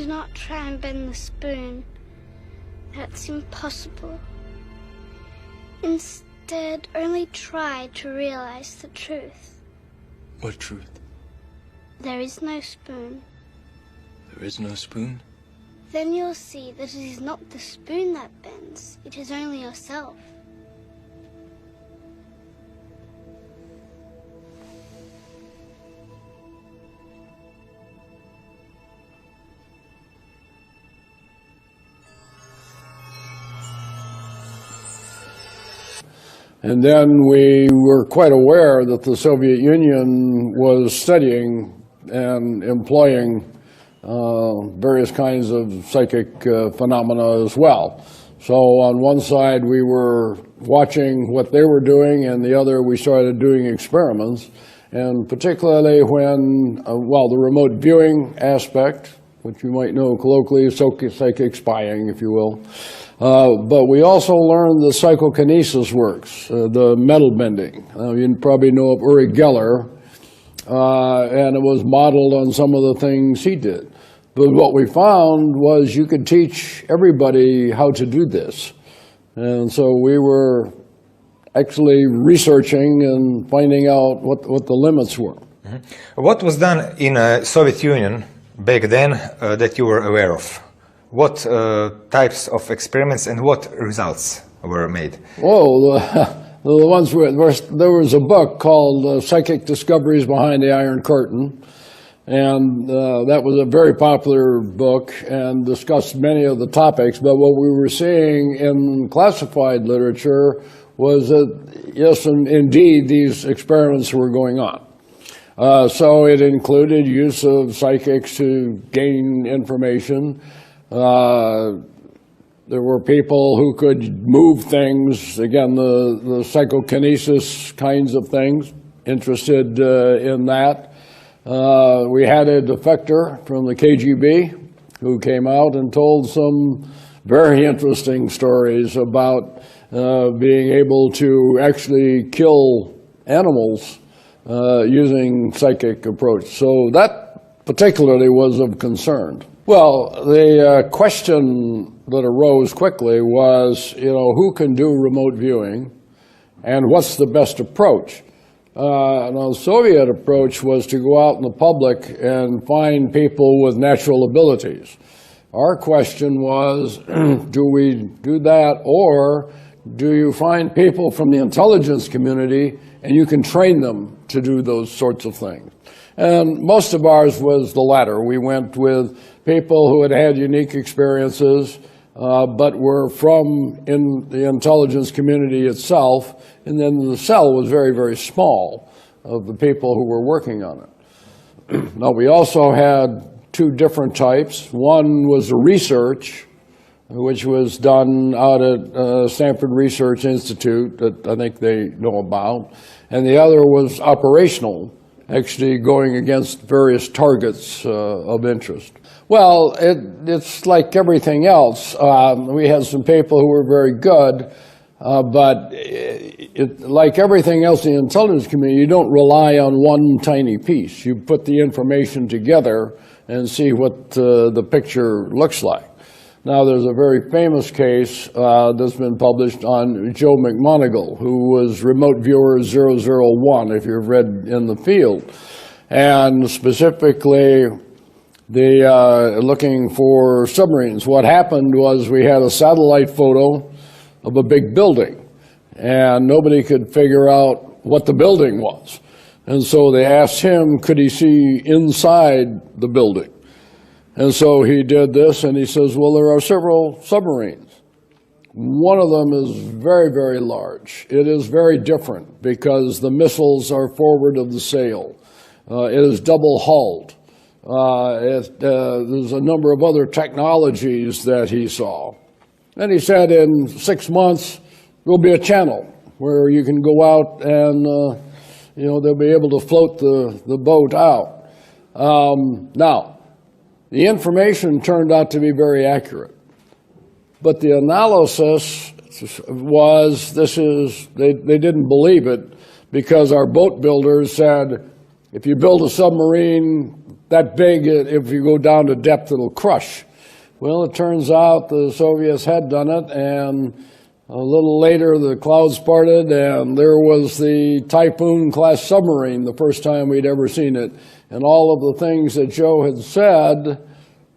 not try and bend the spoon. That's impossible. Instead, only try to realize the truth. What truth? There is no spoon. There is no spoon? Then you'll see that it is not the spoon that bends, it is only yourself. And then we were quite aware that the Soviet Union was studying and employing various kinds of psychic phenomena as well. So on one side we were watching what they were doing, and the other we started doing experiments. And particularly when, the remote viewing aspect, which you might know colloquially, psychic spying, if you will. But we also learned the psychokinesis works, the metal bending. You probably know of Uri Geller, and it was modeled on some of the things he did. But what we found was you could teach everybody how to do this. And so we were actually researching and finding out what the limits were. Mm-hmm. What was done in Soviet Union back then that you were aware of? What types of experiments and what results were made? Oh, the ones where there was a book called Psychic Discoveries Behind the Iron Curtain, and that was a very popular book and discussed many of the topics. But what we were seeing in classified literature was that, yes, indeed, these experiments were going on. So it included use of psychics to gain information. There were people who could move things, again, the psychokinesis kinds of things, interested in that. We had a defector from the KGB who came out and told some very interesting stories about being able to actually kill animals using psychic approach. So that particularly was of concern. Well, the question that arose quickly was, who can do remote viewing and what's the best approach? Now, the Soviet approach was to go out in the public and find people with natural abilities. Our question was, do we do that, or do you find people from the intelligence community and you can train them to do those sorts of things? And most of ours was the latter. We went with people who had had unique experiences, but were from in the intelligence community itself, and then the cell was very, very small of the people who were working on it. Now, we also had two different types. One was the research, which was done out at Stanford Research Institute that I think they know about, and the other was operational, actually going against various targets of interest. Well, it's like everything else. We had some people who were very good, but like everything else in the intelligence community, you don't rely on one tiny piece. You put the information together and see what the picture looks like. Now, there's a very famous case that's been published on Joe McMoneagle, who was remote viewer 001, if you've read in the field. And specifically, looking for submarines. What happened was we had a satellite photo of a big building, and nobody could figure out what the building was. And so they asked him, could he see inside the building? And so he did this, and he says, well, there are several submarines. One of them is very, very large. It is very different because the missiles are forward of the sail. It is double-hulled. There's a number of other technologies that he saw. And he said in 6 months, there'll be a channel where you can go out and, they'll be able to float the boat out. Now, the information turned out to be very accurate. But the analysis was, they didn't believe it because our boat builders said, if you build a submarine that big, if you go down to depth, it'll crush. Well, it turns out the Soviets had done it, and a little later the clouds parted, and there was the Typhoon-class submarine, the first time we'd ever seen it. And all of the things that Joe had said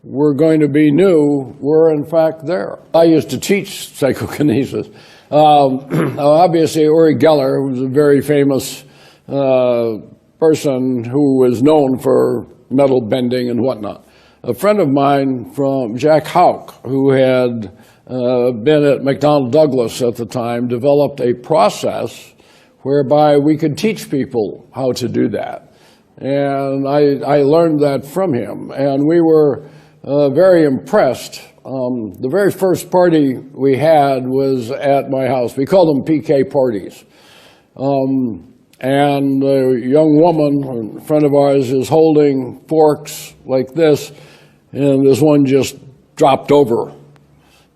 were going to be new were in fact there. I used to teach psychokinesis. Obviously, Uri Geller, who was a very famous person who was known for metal bending and whatnot. A friend of mine from Jack Houck, who had been at McDonnell Douglas at the time, developed a process whereby we could teach people how to do that. And I learned that from him, and we were very impressed. The very first party we had was at my house. We called them PK parties. And a young woman, a friend of ours, is holding forks like this, and this one just dropped over.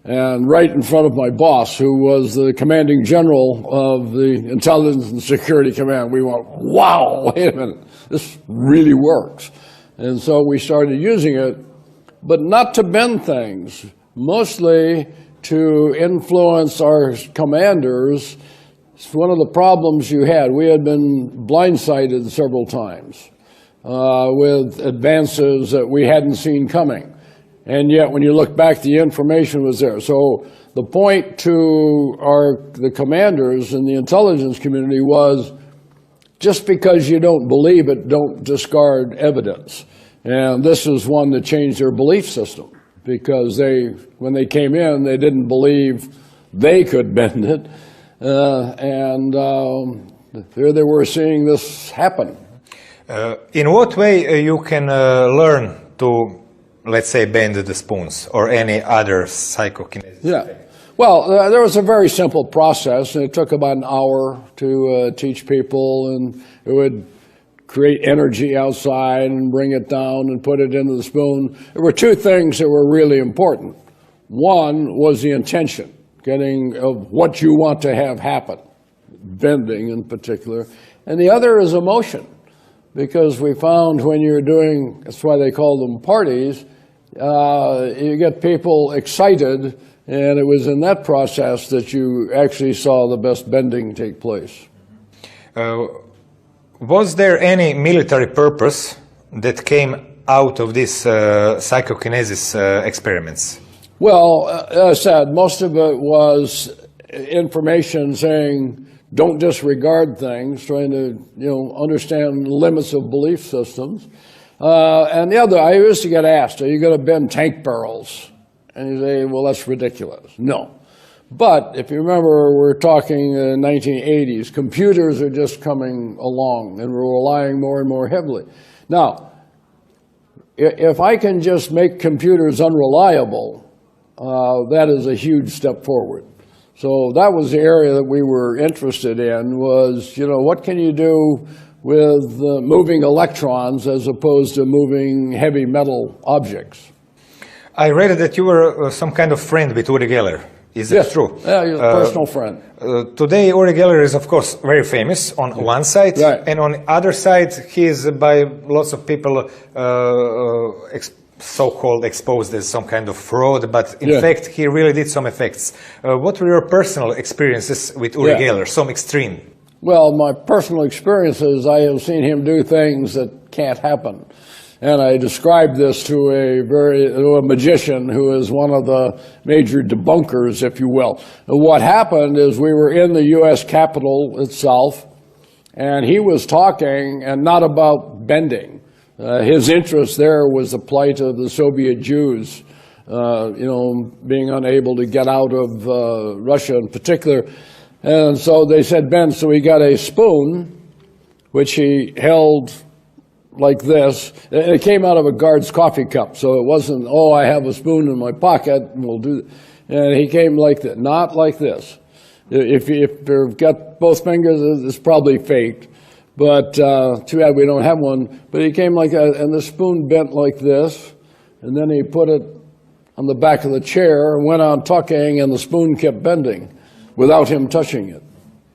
And right in front of my boss, who was the commanding general of the Intelligence and Security Command, we went, wow, wait a minute, this really works. And so we started using it, but not to bend things, mostly to influence our commanders. It's one of the problems you had. We had been blindsided several times with advances that we hadn't seen coming. And yet, when you look back, the information was there. So the point to the commanders in the intelligence community was, just because you don't believe it, don't discard evidence. And this is one that changed their belief system, because when they came in, they didn't believe they could bend it. Here they were seeing this happen. In what way you can learn to, let's say, bend the spoons or any other psychokinesis? Yeah. Well, there was a very simple process, and it took about an hour to teach people, and it would create energy outside and bring it down and put it into the spoon. There were two things that were really important. One was the intention, getting of what you want to have happen, bending in particular. And the other is emotion, because we found when you're doing, that's why they call them parties, you get people excited, and it was in that process that you actually saw the best bending take place. Was there any military purpose that came out of these psychokinesis experiments? Well, as I said, most of it was information saying, don't disregard things, trying to understand the limits of belief systems. And the other, I used to get asked, are you going to bend tank barrels? And you say, well, that's ridiculous. No. But if you remember, we're talking 1980s. Computers are just coming along, and we're relying more and more heavily. Now, if I can just make computers unreliable, that is a huge step forward. So that was the area that we were interested in, was, what can you do with moving electrons as opposed to moving heavy metal objects? I read that you were some kind of friend with Uri Geller. Is it true? Yeah, he's a personal friend. Today, Uri Geller is, of course, very famous on one side, right. And on the other side, he is by lots of people so-called exposed as some kind of fraud, but in fact, he really did some effects. What were your personal experiences with Uri Geller, some extreme? Well, my personal experiences, I have seen him do things that can't happen. And I described this to a magician who is one of the major debunkers, if you will. And what happened is we were in the U.S. Capitol itself, and he was talking, and not about bending. His interest there was the plight of the Soviet Jews, being unable to get out of Russia in particular. And so they said, bend. So he got a spoon, which he held like this. It came out of a guard's coffee cup, so it wasn't, oh, I have a spoon in my pocket, and we'll do it. And he came like that, not like this. If you've got both fingers, it's probably faked. But too bad we don't have one. But he came like that, and the spoon bent like this, and then he put it on the back of the chair and went on talking, and the spoon kept bending without him touching it.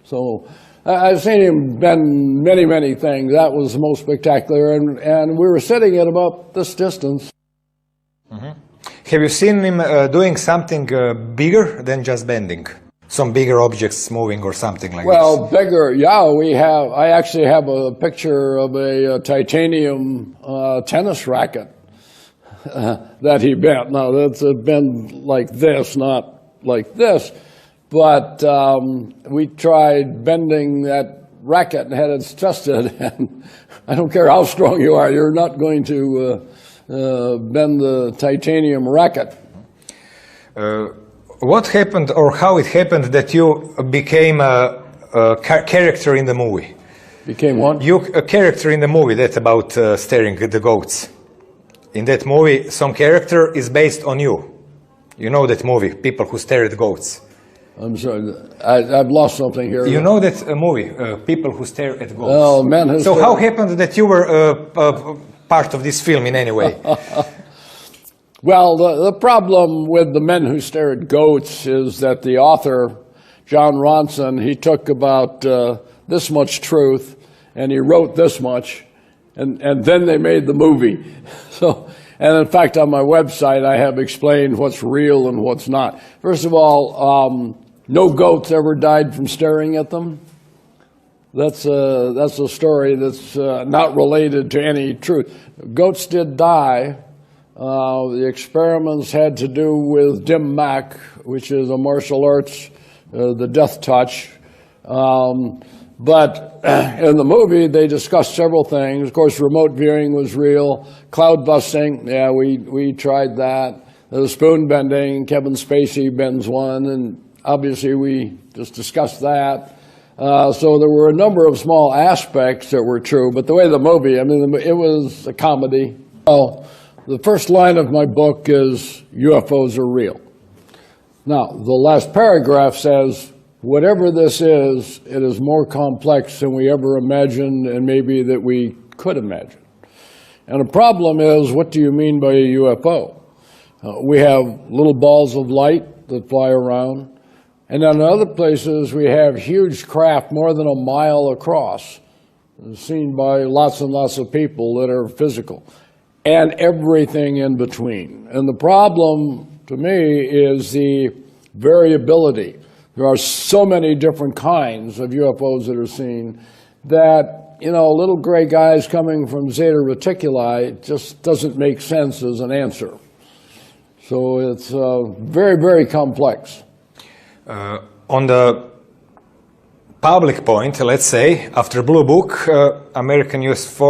So I've seen him bend many, many things. That was the most spectacular, and we were sitting at about this distance. Have you seen him doing something bigger than just bending? Some bigger objects moving or something like Well, bigger, yeah, we have. I actually have a picture of a titanium tennis racket that he bent. Now, that's bent like this, not like this. But we tried bending that racket and had it tested, and I don't care how strong you are, you're not going to bend the titanium racket. What happened, or how it happened, that you became a character in the movie? Became what? You a character in the movie that's about staring at the goats. In that movie, some character is based on you. You know that movie, People Who Stare at Goats. I'm sorry, I've lost something here. You know that movie, People Who Stare at Goats. Oh, men who So stare. how happened that you were part of this film in any way? Well, the problem with The Men Who Stare at Goats is that the author, John Ronson, he took about this much truth and he wrote this much, and then they made the movie. So, and in fact, on my website, I have explained what's real and what's not. First of all, no goats ever died from staring at them. That's a story that's not related to any truth. Goats did die. The experiments had to do with dim mak, which is a martial arts, the death touch. But in the movie, they discussed several things. Of course, remote viewing was real. Cloud busting, yeah, we tried that. The spoon bending, Kevin Spacey bends one, and obviously we just discussed that. So there were a number of small aspects that were true, but the way the movie, I mean, it was a comedy. Well, the first line of my book is, UFOs are real. Now, the last paragraph says, whatever this is, it is more complex than we ever imagined and maybe that we could imagine. And the problem is, what do you mean by a UFO? We have little balls of light that fly around. And then in other places, we have huge craft more than a mile across, seen by lots and lots of people that are physical, and everything in between. And the problem, to me, is the variability. There are so many different kinds of UFOs that are seen that, you know, little gray guys coming from Zeta Reticuli just doesn't make sense as an answer. So it's very, very complex. On the public point, let's say, after Blue Book, American US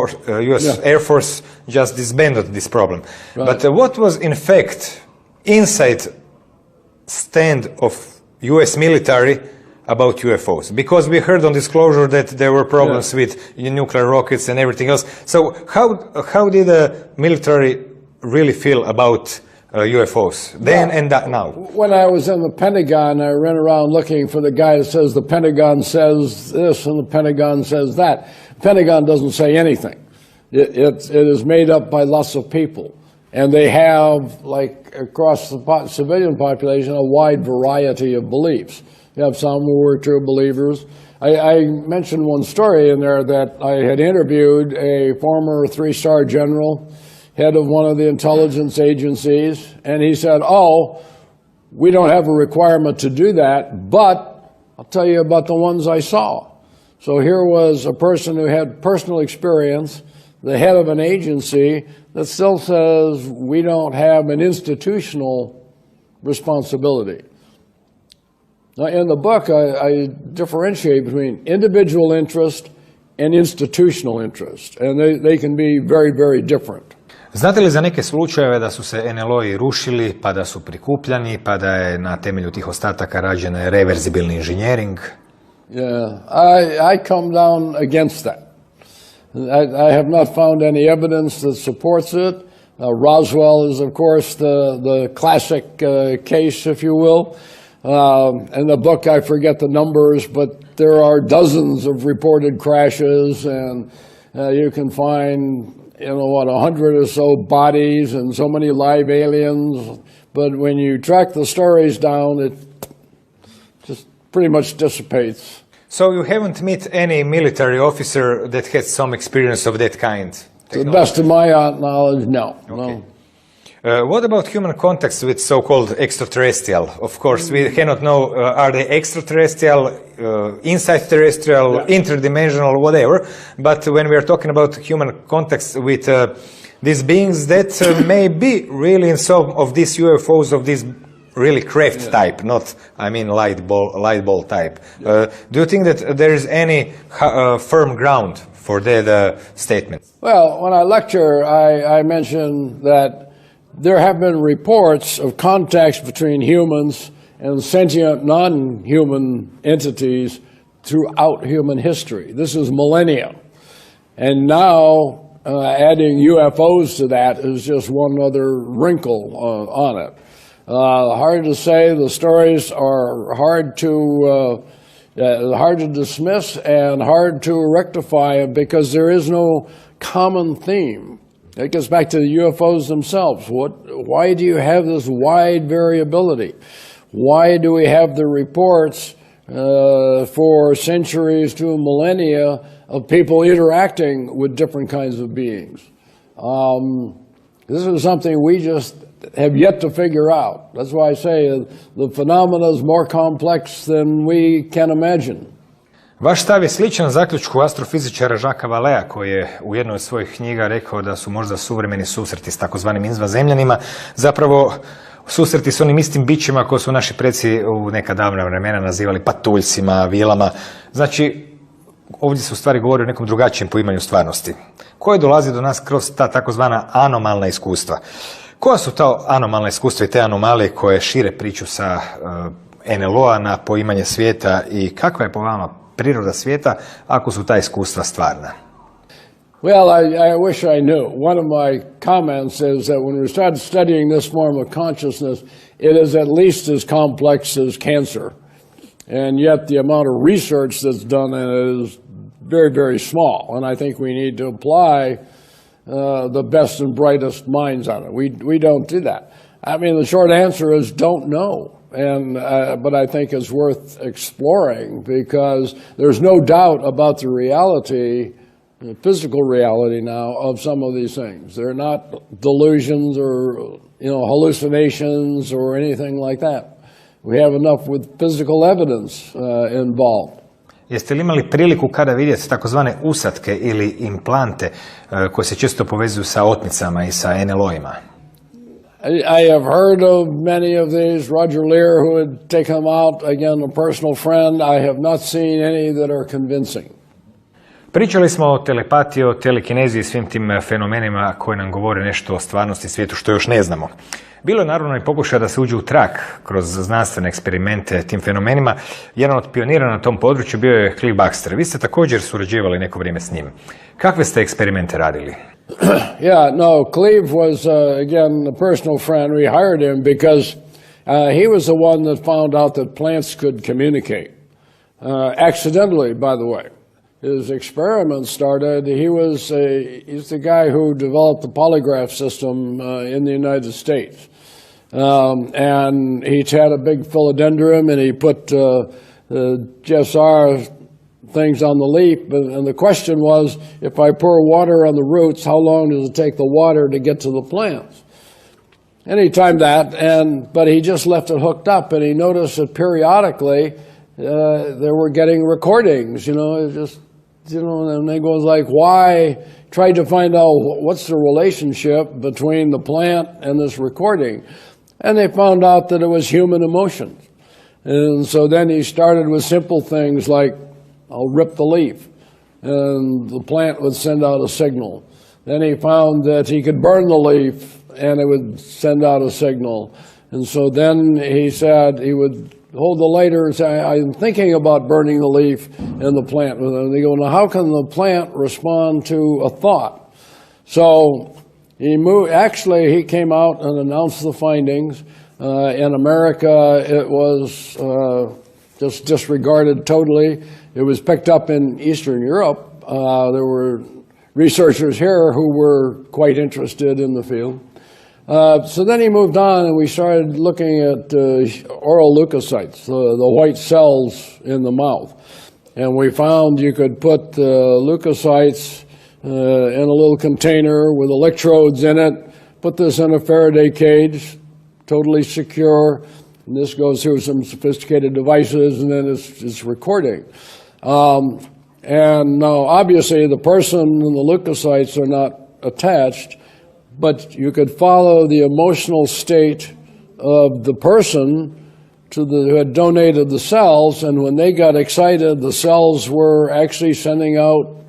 Air Force just disbanded this problem. Right. But what was in fact inside stand of US military about UFOs? Because we heard on disclosure that there were problems with nuclear rockets and everything else. So how did the military really feel about UFOs then and now? When I was in the Pentagon, I ran around looking for the guy that says the Pentagon says this and the Pentagon says that. The Pentagon doesn't say anything. It is made up by lots of people. And they have, like, across the civilian population, a wide variety of beliefs. You have some who were true believers. I mentioned one story in there that I had interviewed a former 3-star general, head of one of the intelligence agencies, and he said, oh, we don't have a requirement to do that, but I'll tell you about the ones I saw. So here was a person who had personal experience, the head of an agency that still says we don't have an institutional responsibility. Now, in the book, I differentiate between individual interest and institutional interest, and they can be very, very different. Znate li za neke slučajeve da su se NLO-i rušili, pa da su prikupljani, pa da je na temelju tih ostataka rađen reverzibilni inženjering? Yeah, I come down against that. I have not found any evidence that supports it. Roswell is, of course, the classic case, if you will. In the book, I forget the numbers, but there are dozens of reported crashes, and you can find, 100 or so bodies and so many live aliens. But when you track the stories down, it just pretty much dissipates. So you haven't met any military officer that had some experience of that kind? To the best of my knowledge, no. Okay. No. What about human contacts with so-called extraterrestrial? Of course, we cannot know, are they extraterrestrial, inside terrestrial, Yeah. interdimensional, whatever. But when we are talking about human contacts with these beings that may be really in some of these UFOs of this really craft type, not, I mean, light ball type. Do you think that there is any firm ground for that statement? Well, when I lecture, I mention that there have been reports of contacts between humans and sentient non-human entities throughout human history. This is millennia. And now adding UFOs to that is just one other wrinkle on it. Hard to say. The stories are hard to dismiss and hard to rectify because there is no common theme. It gets back to the UFOs themselves. Why do you have this wide variability? Why do we have the reports for centuries to millennia of people interacting with different kinds of beings? This is something we just have yet to figure out. That's why I say the phenomena is more complex than we can imagine. Vaš stav je sličan zaključku astrofizičara Jacquesa Valleja koji je u jednoj od svojih knjiga rekao da su možda suvremeni susreti s takozvanim izvanzemljanima zapravo susreti s onim istim bićima koje su naši preci u neka davna vremena nazivali patuljcima, vilama. Znači, ovdje se u stvari govori o nekom drugačijem poimanju stvarnosti koje dolazi do nas kroz ta takozvana anomalna iskustva. Koja su ta anomalna iskustva i te anomalije koje šire priču sa NLO-a na poimanje svijeta i kakva je po vama priroda svijeta ako su ta iskustva stvarna? Well, I wish I knew. One of my comments is that when we start studying this form of consciousness, it is at least as complex as cancer. And yet the amount of research that's done in it is very, very small. And I think we need to apply the best and brightest minds on it. We don't do that. I mean, the short answer is don't know. But I think it's worth exploring because there's no doubt about the reality, the physical reality now of some of these things. They're not delusions or hallucinations or anything like that. We have enough with physical evidence involved. Jeste li imali priliku kada vidjeti takozvane usadke ili implante koje se često povezuju sa otmicama i sa NLO-ima? I have heard of many of these. Roger Lear, who had taken them out, again, a personal friend. I have not seen any that are convincing. Pričali smo o telepatiji, o telekineziji i svim tim fenomenima koji nam govore nešto o stvarnosti svijetu što još ne znamo. Bilo je naravno i pokušaja da se uđe u trag kroz znanstvene eksperimente tim fenomenima. Jedan od pionira na tom području bio je Cliff Baxter. Vi ste također surađivali neko vrijeme s njim. Kakve ste eksperimente radili? Yeah, no, Cleve was, again, a personal friend. We hired him because he was the one that found out that plants could communicate. Accidentally, by the way. His experiment started, he's the guy who developed the polygraph system in the United States. And he had a big philodendron and he put GSR things on the leaf, and the question was, if I pour water on the roots, how long does it take the water to get to the plants? And he timed that, but he just left it hooked up, and he noticed that periodically they were getting recordings, and they goes like, why? Tried to find out what's the relationship between the plant and this recording, and they found out that it was human emotions. And so then he started with simple things like, I'll rip the leaf, and the plant would send out a signal. Then he found that he could burn the leaf, and it would send out a signal. And so then he said he would hold the lighter and say, I'm thinking about burning the leaf and the plant. And they go, now how can the plant respond to a thought? So he came out and announced the findings. In America, it was just disregarded totally. It was picked up in Eastern Europe. There were researchers here who were quite interested in the field. So then he moved on and we started looking at oral leukocytes, the white cells in the mouth. And we found you could put leukocytes in a little container with electrodes in it, put this in a Faraday cage, totally secure, and this goes through some sophisticated devices, and then it's recording. And now, obviously, the person and the leukocytes are not attached, but you could follow the emotional state of the person who had donated the cells, and when they got excited, the cells were actually sending out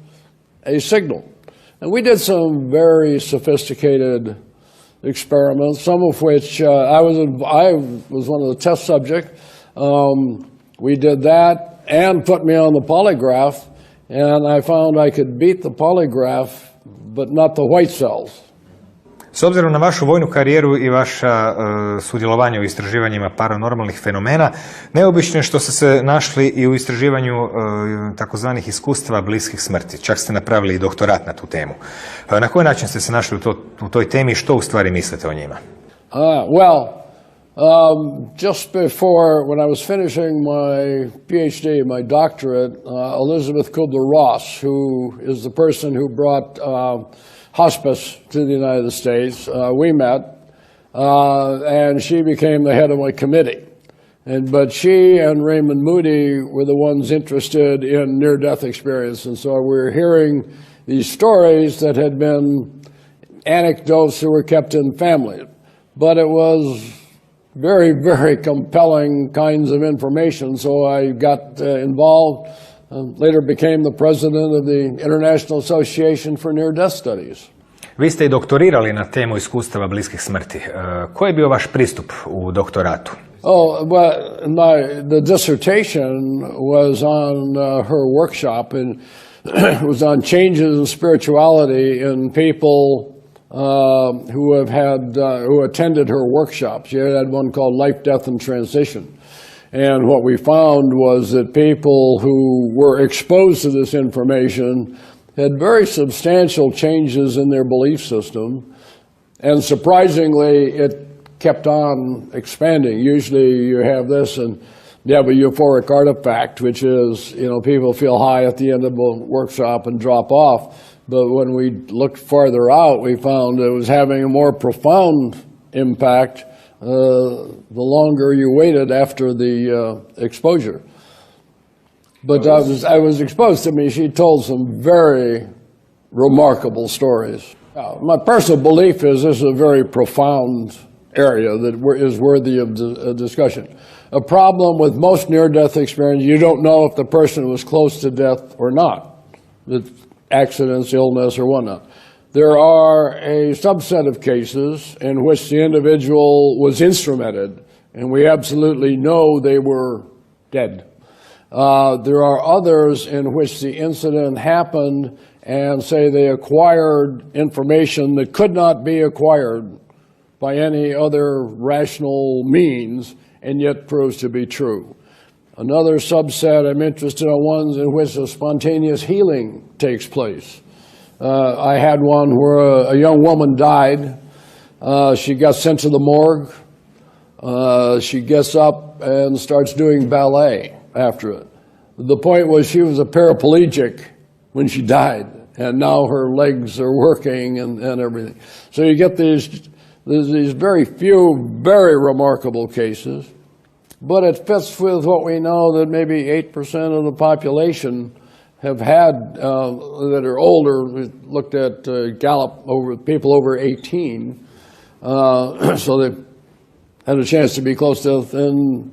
a signal. And we did some very sophisticated experiments, some of which I was one of the test subjects. We did that and put me on the polygraph, and I found I could beat the polygraph, but not the white cells. S obzirom na vašu vojnu karijeru i vaša sudjelovanje u istraživanjima paranormalnih fenomena, neobično je što ste se našli i u istraživanju takozvanih iskustava bliskih smrti. Čak ste napravili i doktorat na tu temu. Na koji način ste se našli u toj temi i što u stvari mislite o njima? Just before, when I was finishing my PhD, my doctorate, Elizabeth Kubler-Ross, who is the person who brought hospice to the United States, we met, and she became the head of my committee. But she and Raymond Moody were the ones interested in near-death experience, and so we were hearing these stories that had been anecdotes that were kept in families. But it was very, very compelling kinds of information, so I got involved. Later became the president of the International Association for Near-Death Studies. Vi ste i doktorirali na temu iskustava bliskih smrti. Koji je bio vaš pristup u doktoratu? The dissertation was on her workshop, and it was on changes in spirituality in people who attended her workshops. She had one called Life, Death, and Transition. And what we found was that people who were exposed to this information had very substantial changes in their belief system. And surprisingly, it kept on expanding. Usually you have this and you have a euphoric artifact, which is, people feel high at the end of a workshop and drop off. But when we looked farther out, we found it was having a more profound impact the longer you waited after the exposure. But I was exposed to she told some very remarkable stories. My personal belief is this is a very profound area that is worthy of discussion. A problem with most near-death experience, you don't know if the person was close to death or not. Accidents, illness, or whatnot. There are a subset of cases in which the individual was instrumented, and we absolutely know they were dead. There are others in which the incident happened and say they acquired information that could not be acquired by any other rational means and yet proves to be true. Another subset I'm interested in ones in which a spontaneous healing takes place. I had one where a young woman died. She got sent to the morgue. She gets up and starts doing ballet after it. The point was she was a paraplegic when she died, and now her legs are working and everything. So you get these very few, very remarkable cases, but it fits with what we know that maybe 8% of the population have had that are older. We looked at Gallup over people over 18, so they had a chance to be close to death. And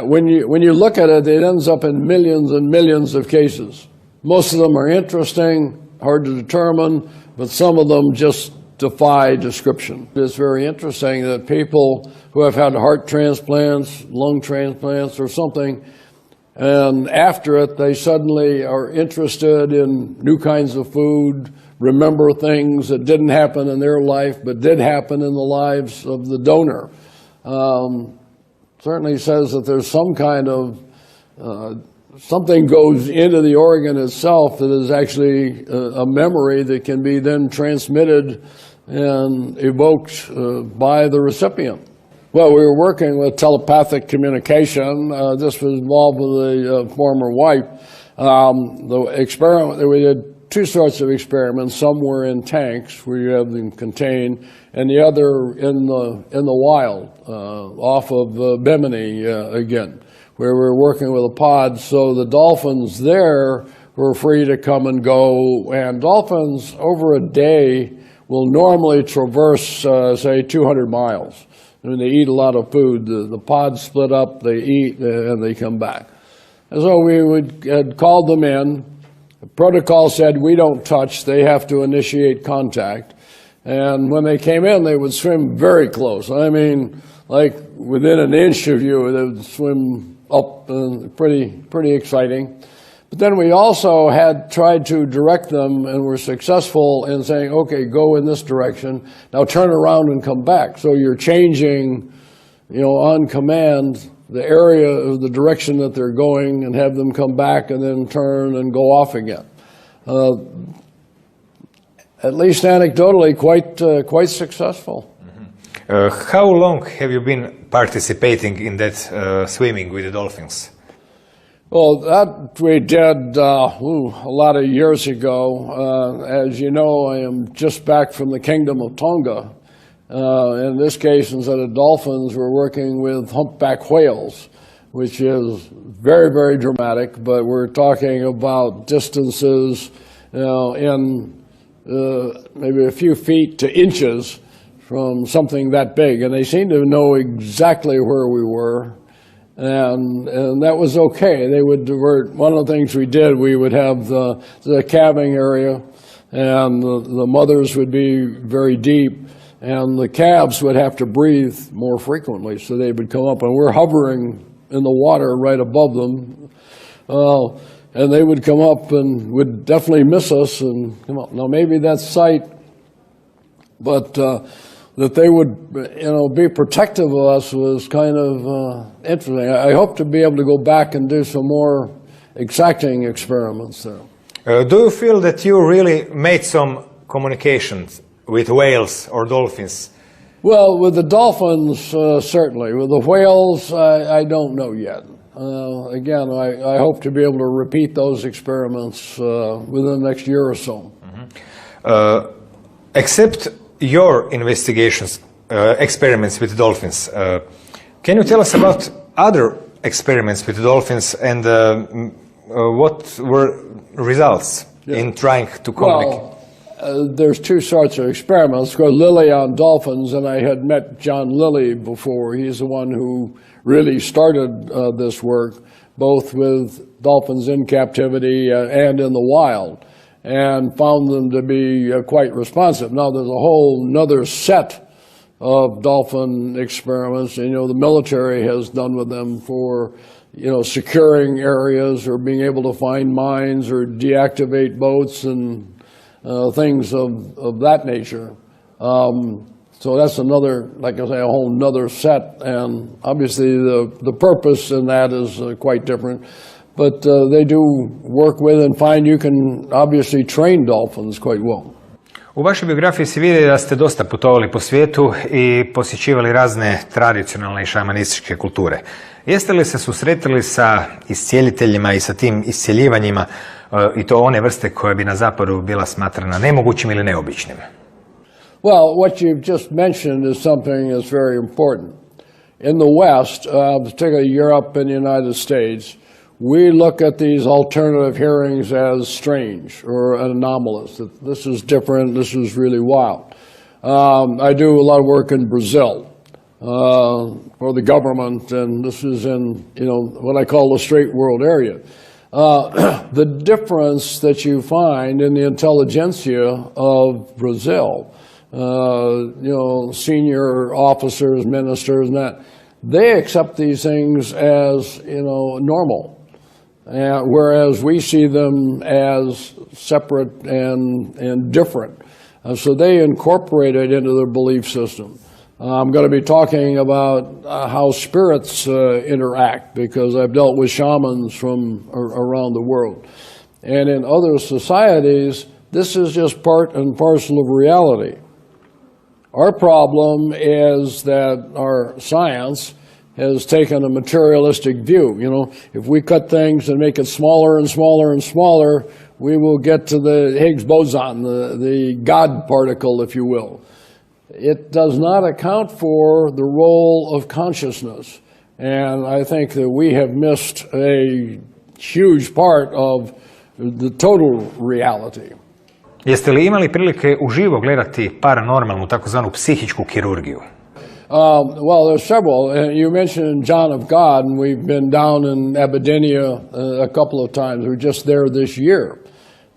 when you look at it, it ends up in millions and millions of cases. Most of them are interesting, hard to determine, but some of them just defy description. It's very interesting that people who have had heart transplants, lung transplants, or something, and after it, they suddenly are interested in new kinds of food, remember things that didn't happen in their life but did happen in the lives of the donor. Certainly says that there's some kind of, something goes into the organ itself that is actually a memory that can be then transmitted and evoked by the recipient. Well, we were working with telepathic communication. This was involved with a former wife. The experiment that we did, two sorts of experiments. Some were in tanks where you have them contained, and the other in the wild, off of Bimini again, where we were working with a pod. So the dolphins there were free to come and go, and dolphins over a day will normally traverse, say, 200 miles. I mean, they eat a lot of food. The pods split up, they eat, and they come back. And so we had called them in. The protocol said we don't touch, they have to initiate contact. And when they came in, they would swim very close. I mean, like within an inch of you, they would swim up, pretty exciting. But then we also had tried to direct them and were successful in saying, okay, go in this direction, now turn around and come back. So you're changing, on command, the area of the direction that they're going and have them come back and then turn and go off again. At least anecdotally, quite successful. Mm-hmm. How long have you been participating in that swimming with the dolphins? Well, that we did a lot of years ago. As you know, I am just back from the Kingdom of Tonga. In this case, instead of dolphins, we're working with humpback whales, which is very, very dramatic, but we're talking about distances in maybe a few feet to inches from something that big. And they seem to know exactly where we were. And that was okay. They would divert. One of the things we did, we would have the calving area, and the mothers would be very deep, and the calves would have to breathe more frequently, so they would come up, and we're hovering in the water right above them, and they would come up and would definitely miss us and come up. Now maybe that's sight, but that they would, be protective of us was kind of interesting. I hope to be able to go back and do some more exacting experiments there. Do you feel that you really made some communications with whales or dolphins? Well, with the dolphins, certainly. With the whales, I don't know yet. Again, I hope to be able to repeat those experiments within the next year or so. Mm-hmm. Except your investigations, experiments with dolphins, can you tell us about other experiments with dolphins and what were results in trying to communicate? Well, there's two sorts of experiments. Lilly on dolphins, and I had met John Lilly before. He's the one who really started this work, both with dolphins in captivity and in the wild, and found them to be quite responsive. Now, there's a whole nother set of dolphin experiments, and, the military has done with them for, securing areas or being able to find mines or deactivate boats and things of that nature. So that's another, like I say, a whole nother set, and obviously the purpose in that is quite different. But they do work with and find you can obviously train dolphins quite well. U vašoj biografiji se vidi da ste dosta putovali po svijetu i posjećivali razne tradicionalne i šamanističke kulture. Jeste li se susretili sa iscijeliteljima i sa tim iscjeljivanjima i to one vrste koje bi na zapadu bila smatrana nemogućim ili neobičnim? Well, what you've just mentioned is something that's very important. In the West, particularly Europe and the United States, we look at these alternative hearings as strange or anomalous. That this is different, this is really wild. I do a lot of work in Brazil for the government, and this is in what I call the straight world area. The difference that you find in the intelligentsia of Brazil, senior officers, ministers, and that, they accept these things as normal. Whereas we see them as separate and different. So they incorporate it into their belief system. I'm going to be talking about how spirits interact, because I've dealt with shamans from around the world. And in other societies, this is just part and parcel of reality. Our problem is that our science has taken a materialistic view. You know, if we cut things and make it smaller and smaller and smaller, we will get to the Higgs boson, the God particle, if you will. It does not account for the role of consciousness. And I think that we have missed a huge part of the total reality. Jeste li imali prilike uživo gledati paranormalnu, takozvanu psihičku kirurgiju? Well, there's several. You mentioned John of God, and we've been down in Abyssinia a couple of times. We're just there this year.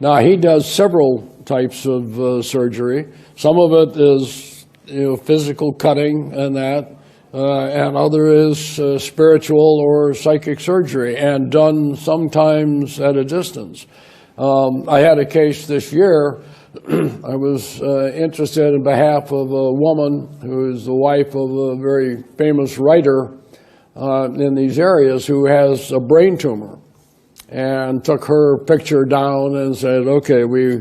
Now, he does several types of surgery. Some of it is, physical cutting and that, and other is spiritual or psychic surgery, and done sometimes at a distance. I had a case this year. I was interested in behalf of a woman who is the wife of a very famous writer in these areas who has a brain tumor, and took her picture down and said, okay, we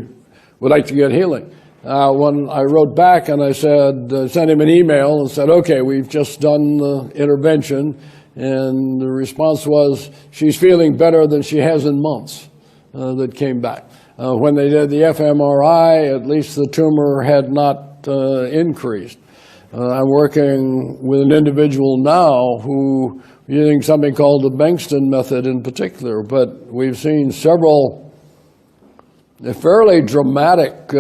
would like to get healing. When I wrote back and I said, sent him an email and said, okay, we've just done the intervention, and the response was, she's feeling better than she has in months. That came back. When they did the fMRI, at least the tumor had not increased. I'm working with an individual now who using something called the Bankston method in particular, but we've seen several fairly dramatic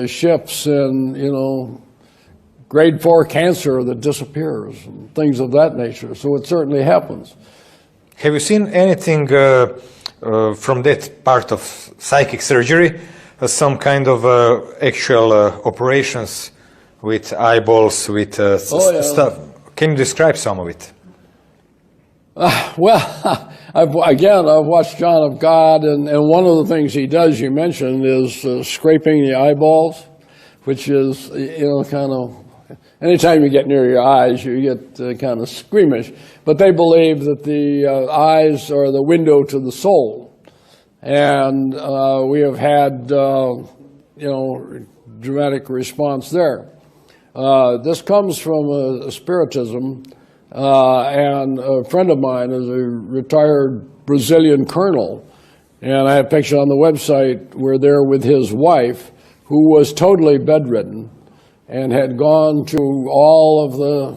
shifts in, grade 4 cancer that disappears and things of that nature. So it certainly happens. Have you seen anything from that part of psychic surgery, some kind of actual operations with eyeballs, with stuff? Can you describe some of it? Well, I've watched John of God, and one of the things he does, you mentioned, is scraping the eyeballs, which is, kind of, anytime you get near your eyes, you get kind of squeamish. But they believe that the eyes are the window to the soul. And we have had, dramatic response there. This comes from spiritism, and a friend of mine is a retired Brazilian colonel, and I have a picture on the website. We're there with his wife, who was totally bedridden and had gone to all of the,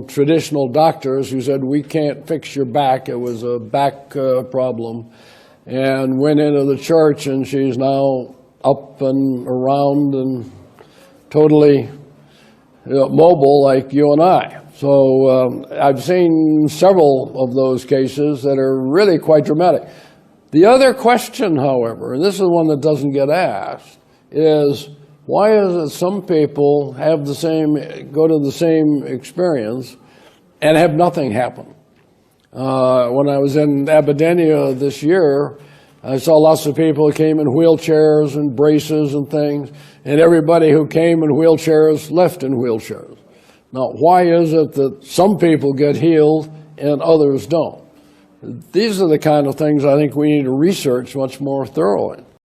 traditional doctors who said, we can't fix your back. It was a back problem. And went into the church, and she's now up and around and totally mobile like you and I. So I've seen several of those cases that are really quite dramatic. The other question, however, and this is one that doesn't get asked, is why is it some people go to the same experience and have nothing happen? When I was in Abyssinia this year, I saw lots of people who came in wheelchairs and braces and things, and everybody who came in wheelchairs left in wheelchairs. Now, why is it that some people get healed and others don't? These are the kind of things I think we need to research much more thoroughly.